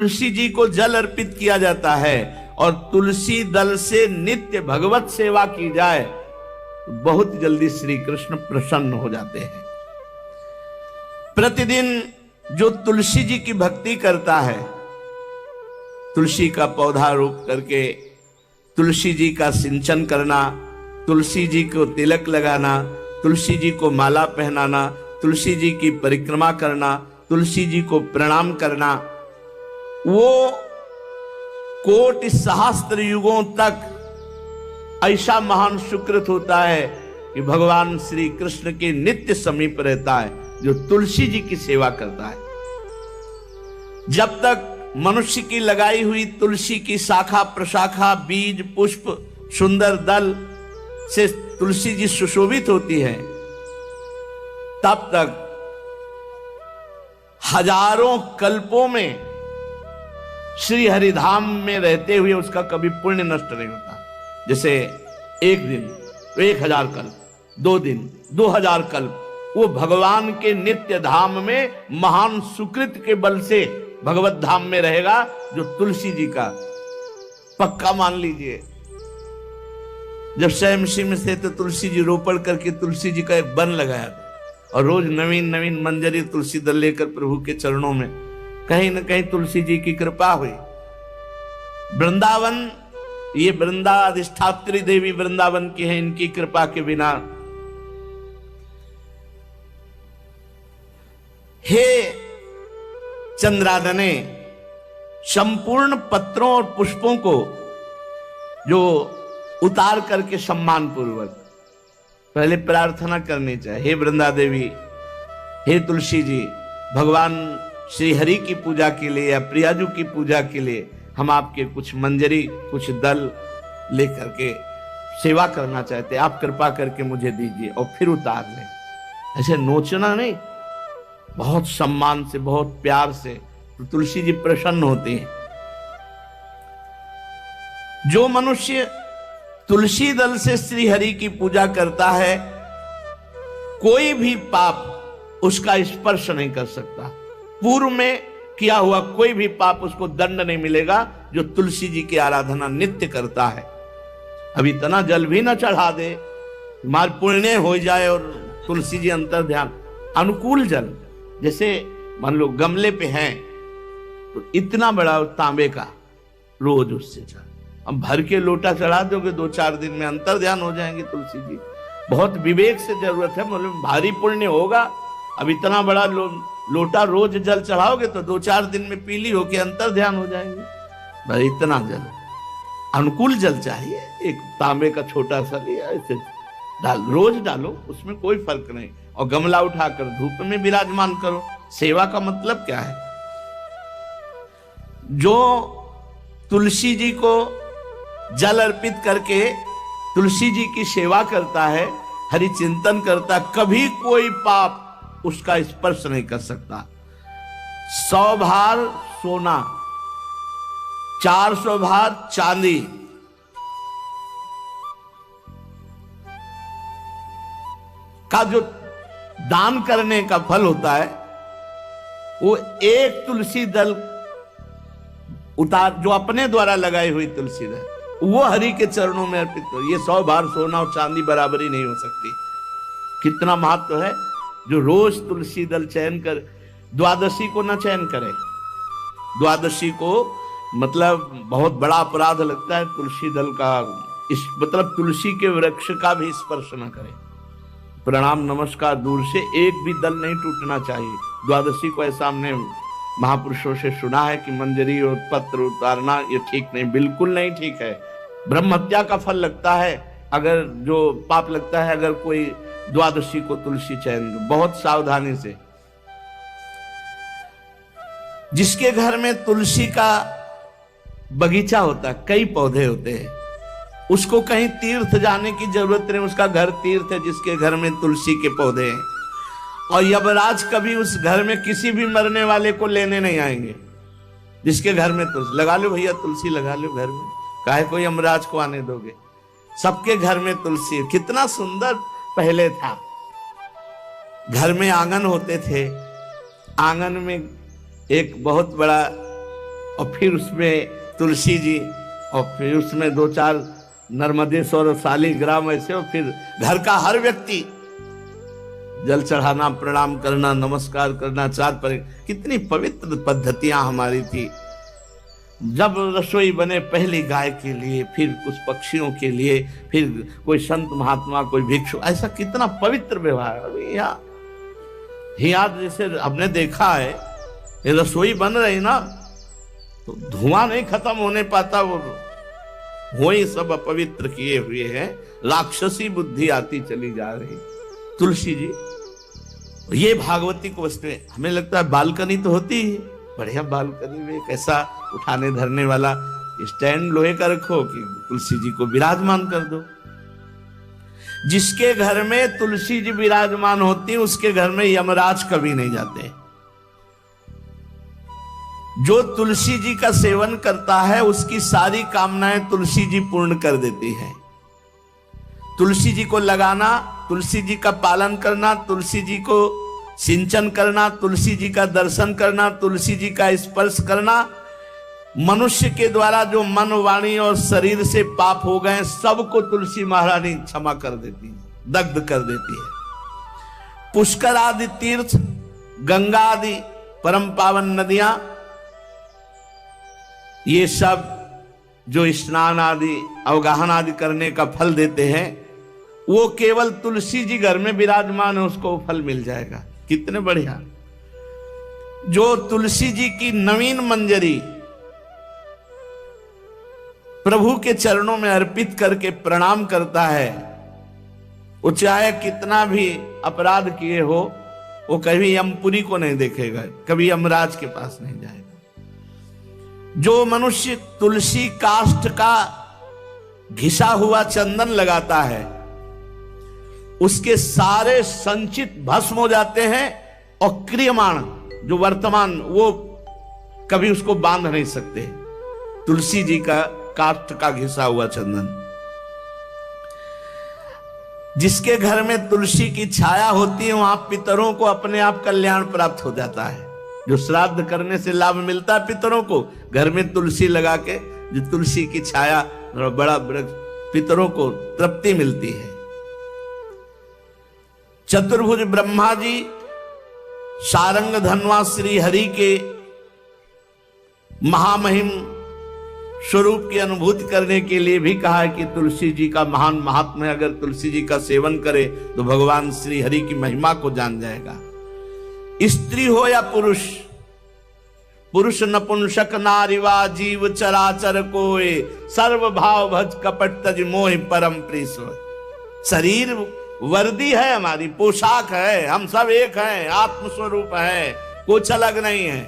तुलसी जी को जल अर्पित किया जाता है और तुलसी दल से नित्य भगवत सेवा की जाए तो बहुत जल्दी श्री कृष्ण प्रसन्न हो जाते हैं। प्रतिदिन जो तुलसी जी की भक्ति करता है, तुलसी का पौधा रोप करके तुलसी जी का सिंचन करना, तुलसी जी को तिलक लगाना, तुलसी जी को माला पहनाना, तुलसी जी की परिक्रमा करना, तुलसी जी को प्रणाम करना, वो कोटि सहस्त्र युगों तक ऐसा महान सुकृत होता है कि भगवान श्री कृष्ण के नित्य समीप रहता है जो तुलसी जी की सेवा करता है। जब तक मनुष्य की लगाई हुई तुलसी की शाखा प्रशाखा बीज पुष्प सुंदर दल से तुलसी जी सुशोभित होती है, तब तक हजारों कल्पों में श्री हरिधाम में रहते हुए उसका कभी पुण्य नष्ट नहीं होता। जैसे एक दिन 1000 कल्प, 2 दिन 2000 कल्प वो भगवान के नित्य धाम में महान सुकृत के बल से भगवत धाम में रहेगा, जो तुलसी जी का पक्का मान लीजिए। जब स्वयं में से तो तुलसी जी रोपण करके तुलसी जी का एक वन लगाया था और रोज नवीन नवीन मंजरी तुलसी दल लेकर प्रभु के चरणों में, कहीं न कहीं तुलसी जी की कृपा हुई। वृंदावन, ये वृंदा अधिष्ठात्री देवी वृंदावन की है, इनकी कृपा के बिना। हे चंद्रादने, संपूर्ण पत्रों और पुष्पों को जो उतार करके सम्मान पूर्वक पहले प्रार्थना करनी चाहिए। हे वृंदा देवी, हे तुलसी जी, भगवान श्री हरि की पूजा के लिए या प्रियाजू की पूजा के लिए हम आपके कुछ मंजरी कुछ दल लेकर के सेवा करना चाहते हैं, आप कृपा करके मुझे दीजिए, और फिर उतार लें। ऐसे नोचना नहीं, बहुत सम्मान से बहुत प्यार से, तो तुलसी जी प्रसन्न होते हैं। जो मनुष्य तुलसी दल से श्री हरि की पूजा करता है, कोई भी पाप उसका स्पर्श नहीं कर सकता। पूर्व में किया हुआ कोई भी पाप उसको दंड नहीं मिलेगा जो तुलसी जी की आराधना नित्य करता है। अब इतना जल भी ना चढ़ा दे, मार पुण्य हो जाए और तुलसी जी अंतर ध्यान अनुकूल जल, जैसे मान लो गमले पे हैं तो इतना बड़ा तांबे का रोज उससे चढ़, अब भर के लोटा चढ़ा दोगे 2-4 दिन में अंतर ध्यान हो जाएंगे तुलसी जी। बहुत विवेक से जरूरत है, मतलब भारी पुण्य होगा। अब इतना बड़ा लोटा रोज जल चढ़ाओगे तो 2-4 दिन में पीली होके अंतर ध्यान हो जाएंगे। भाई इतना जल, अनुकूल जल चाहिए। एक तांबे का छोटा सा लिया, ऐसे रोज डालो, उसमें कोई फर्क नहीं, और गमला उठाकर धूप में विराजमान करो। सेवा का मतलब क्या है? जो तुलसी जी को जल अर्पित करके तुलसी जी की सेवा करता है, हरि चिंतन करता, कभी कोई पाप उसका स्पर्श नहीं कर सकता। 100 भार सोना, 400 भार चांदी, का जो दान करने का फल होता है, वो एक तुलसी दल उतार, जो अपने द्वारा लगाई हुई तुलसी दल, वो हरि के चरणों में अर्पित हो। ये 100 भार सोना और चांदी बराबरी नहीं हो सकती। कितना महत्व है। जो रोज तुलसी दल चयन कर, द्वादशी को ना चयन करे, द्वादशी को मतलब बहुत बड़ा अपराध लगता है तुलसी दल का, इस मतलब तुलसी के वृक्ष का भी स्पर्श न करे। प्रणाम नमस्कार दूर से, एक भी दल नहीं टूटना चाहिए। द्वादशी को ऐसा हमने महापुरुषों से सुना है कि मंजरी और पत्र उतारना ये ठीक नहीं, बिल्कुल नहीं ठीक है। ब्रह्म हत्या का फल लगता है, अगर जो पाप लगता है अगर कोई द्वादशी को तुलसी चयन, बहुत सावधानी से। जिसके घर में तुलसी का बगीचा होता है, कई पौधे होते हैं, उसको कहीं तीर्थ जाने की जरूरत नहीं, उसका घर तीर्थ है जिसके घर में तुलसी के पौधे हैं। और यमराज कभी उस घर में किसी भी मरने वाले को लेने नहीं आएंगे। जिसके घर में तुलसी, लगा लो भैया तुलसी लगा लो घर में, काहे को यमराज को आने दोगे? सबके घर में तुलसी, कितना सुंदर पहले था। घर में आंगन होते थे, आंगन में एक बहुत बड़ा और फिर उसमें तुलसी जी, और फिर उसमें 2-4 नर्मदेश्वर शालिग्राम ऐसे, और फिर घर का हर व्यक्ति जल चढ़ाना, प्रणाम करना, नमस्कार करना, 4 पर। कितनी पवित्र पद्धतियां हमारी थी। जब रसोई बने पहली गाय के लिए, फिर कुछ पक्षियों के लिए, फिर कोई संत महात्मा, कोई भिक्षु, ऐसा कितना पवित्र व्यवहार। अभी यहाँ जैसे हमने देखा है, ये रसोई बन रही ना, तो धुआं नहीं खत्म होने पाता, वो ही सब अपवित्र किए हुए हैं, राक्षसी बुद्धि आती चली जा रही। तुलसी जी, ये भागवती को वस्तुएं, हमें लगता है बालकनी तो होती है, बढ़िया बालकनी में कैसा उठाने धरने वाला स्टैंड लोहे का रखो कि तुलसी जी को विराजमान कर दो। जिसके घर में तुलसी जी विराजमान होती, उसके घर में यमराज कभी नहीं जाते। जो तुलसी जी का सेवन करता है, उसकी सारी कामनाएं तुलसी जी पूर्ण कर देती है। तुलसी जी को लगाना, तुलसी जी का पालन करना, तुलसी जी को सिंचन करना, तुलसी जी का दर्शन करना, तुलसी जी का स्पर्श करना, मनुष्य के द्वारा जो मन, वाणी और शरीर से पाप हो गए, सबको तुलसी महारानी क्षमा कर देती है, दग्ध कर देती है। पुष्कर आदि तीर्थ, गंगा आदि परम पावन नदियां, ये सब जो स्नान आदि, अवगाहन आदि करने का फल देते हैं, वो केवल तुलसी जी घर में विराजमान है, उसको फल मिल जाएगा। कितने बढ़िया। जो तुलसी जी की नवीन मंजरी प्रभु के चरणों में अर्पित करके प्रणाम करता है, वो चाहे कितना भी अपराध किए हो, वो कभी यमपुरी को नहीं देखेगा, कभी यमराज के पास नहीं जाएगा। जो मनुष्य तुलसी काष्ठ का घिसा हुआ चंदन लगाता है, उसके सारे संचित भस्म हो जाते हैं, और क्रियमाण जो वर्तमान, वो कभी उसको बांध नहीं सकते। तुलसी जी का काष्ठ का घिसा हुआ चंदन, जिसके घर में तुलसी की छाया होती है, वहां पितरों को अपने आप कल्याण प्राप्त हो जाता है। जो श्राद्ध करने से लाभ मिलता है पितरों को, घर में तुलसी लगा के, जो तुलसी की छाया, बड़ा पितरों को तृप्ति मिलती है। चतुर्भुज ब्रह्मा जी सारंग धनवा श्री हरि के महामहिम स्वरूप की अनुभूति करने के लिए भी कहा है कि तुलसी जी का महान महात्म्य है। अगर तुलसी जी का सेवन करे तो भगवान श्री हरि की महिमा को जान जाएगा। स्त्री हो या पुरुष, पुरुष नपुंसक नारीवा जीव चराचर कोय, सर्व भाव भज कपट तज मोहि परम प्रीस। शरीर वर्दी है, हमारी पोशाक है, हम सब एक हैं, आत्मस्वरूप है, कुछ अलग नहीं है।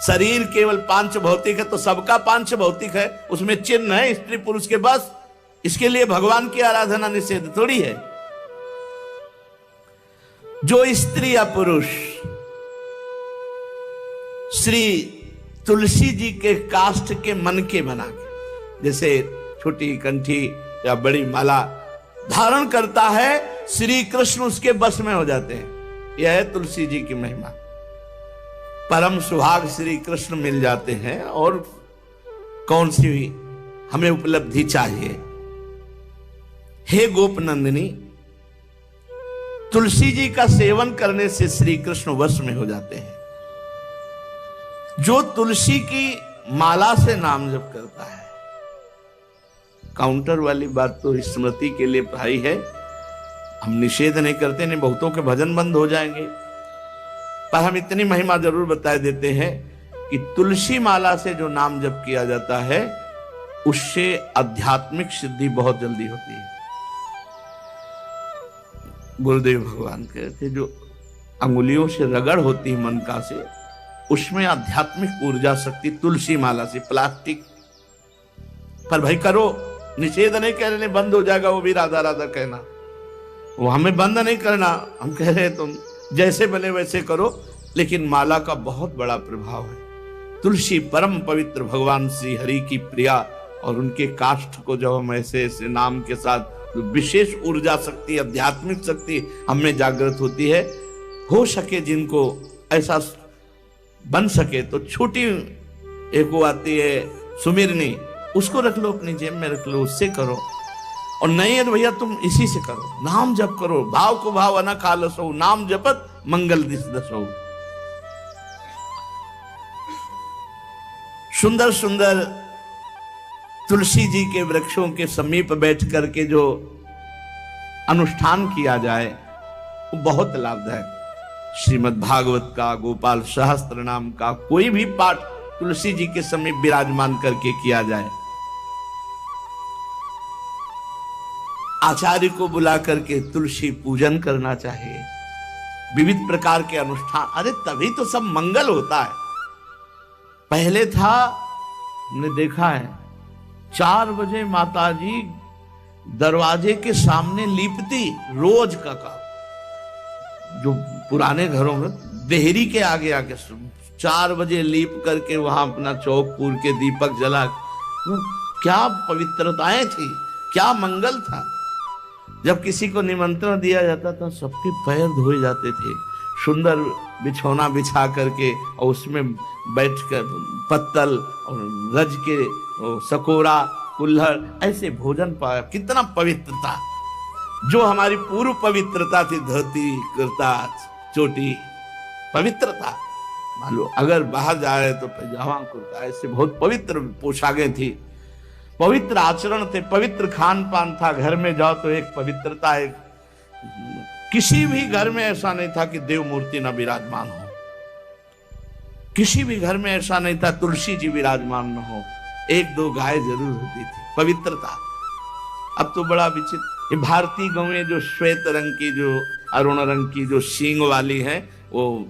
शरीर केवल पांच भौतिक है तो सबका पांच भौतिक है, उसमें चिन्ह है स्त्री पुरुष के, बस इसके लिए भगवान की आराधना निषेध थोड़ी है। जो स्त्री या पुरुष श्री तुलसी जी के काष्ठ के मन के बना के, जैसे छोटी कंठी या बड़ी माला धारण करता है, श्री कृष्ण उसके बस में हो जाते हैं। यह है तुलसी जी की महिमा। परम सुभाग श्री कृष्ण मिल जाते हैं, और कौन सी हमें उपलब्धि चाहिए। हे गोप नंदिनी, तुलसी जी का सेवन करने से श्री कृष्ण वश में हो जाते हैं। जो तुलसी की माला से नाम जप करता है, काउंटर वाली बात तो स्मृति के लिए भाई है, हम निषेध नहीं करते, नहीं बहुतों के भजन बंद हो जाएंगे, पर हम इतनी महिमा जरूर बता देते हैं कि तुलसी माला से जो नाम जप किया जाता है, उससे आध्यात्मिक सिद्धि बहुत जल्दी होती है। गुरुदेव भगवान कहते, जो अंगुलियों से रगड़ होती है मन का से, उसमें आध्यात्मिक ऊर्जा शक्ति तुलसी माला से। प्लास्टिक पर भाई करो, निषेध नहीं कह रहे, बंद हो जाएगा वो भी राधा राधा कहना, वो हमें बंद नहीं करना। हम कह रहे तुम जैसे बने वैसे करो, लेकिन माला का बहुत बड़ा प्रभाव है। तुलसी परम पवित्र भगवान श्री हरि की प्रिया, और उनके काष्ठ को जब हम ऐसे ऐसे नाम के साथ विशेष ऊर्जा शक्ति, आध्यात्मिक शक्ति हमें जागृत होती है। हो सके जिनको ऐसा बन सके तो छोटी एक वो आती है सुमिरनी, उसको रख लो अपनी जेब में, रख लो, उससे करो। और नहीं है तो भैया तुम इसी से करो, नाम जप करो, भाव को भाव अना खालसो, नाम जपत मंगल दिस दसो। सुंदर सुंदर तुलसी जी के वृक्षों के समीप बैठ करके जो अनुष्ठान किया जाए वो बहुत लाभदायक। श्रीमद् भागवत का, गोपाल सहस्त्र नाम का कोई भी पाठ तुलसी जी के समीप विराजमान करके किया जाए, आचार्य को बुला करके तुलसी पूजन करना चाहिए, विविध प्रकार के अनुष्ठान, अरे तभी तो सब मंगल होता है। पहले था, हमने देखा है, 4 बजे माताजी दरवाजे के सामने लीपती, रोज का काम। जो पुराने घरों में देहरी के आगे आके 4 बजे लीप करके वहां अपना चौक पूर के दीपक जला, क्या पवित्रताएं थी, क्या मंगल था। जब किसी को निमंत्रण दिया जाता था सबके पैर धोए जाते थे, सुंदर बिछौना बिछा करके और उसमें बैठकर पत्तल और रज के सकोरा कुल्हड़ ऐसे भोजन पाया, कितना पवित्रता। जो हमारी पूर्व पवित्रता थी, धोती कुर्ता चोटी, पवित्रता। मान लो अगर बाहर जा रहे तो पैजामा कुर्ता, ऐसे बहुत पवित्र पोशाकें थी, पवित्र आचरण थे, पवित्र खान पान था। घर में जाओ तो एक पवित्रता, एक किसी भी घर में ऐसा नहीं था कि देव मूर्ति न विराजमान हो, किसी भी घर में ऐसा नहीं था तुलसी जी विराजमान न हो, 1-2 गाय जरूर होती थी, पवित्रता। अब तो बड़ा विचित्र, ये भारतीय गौएं जो श्वेत रंग की, जो अरुण रंग की, जो सींग वाली हैं, वो उन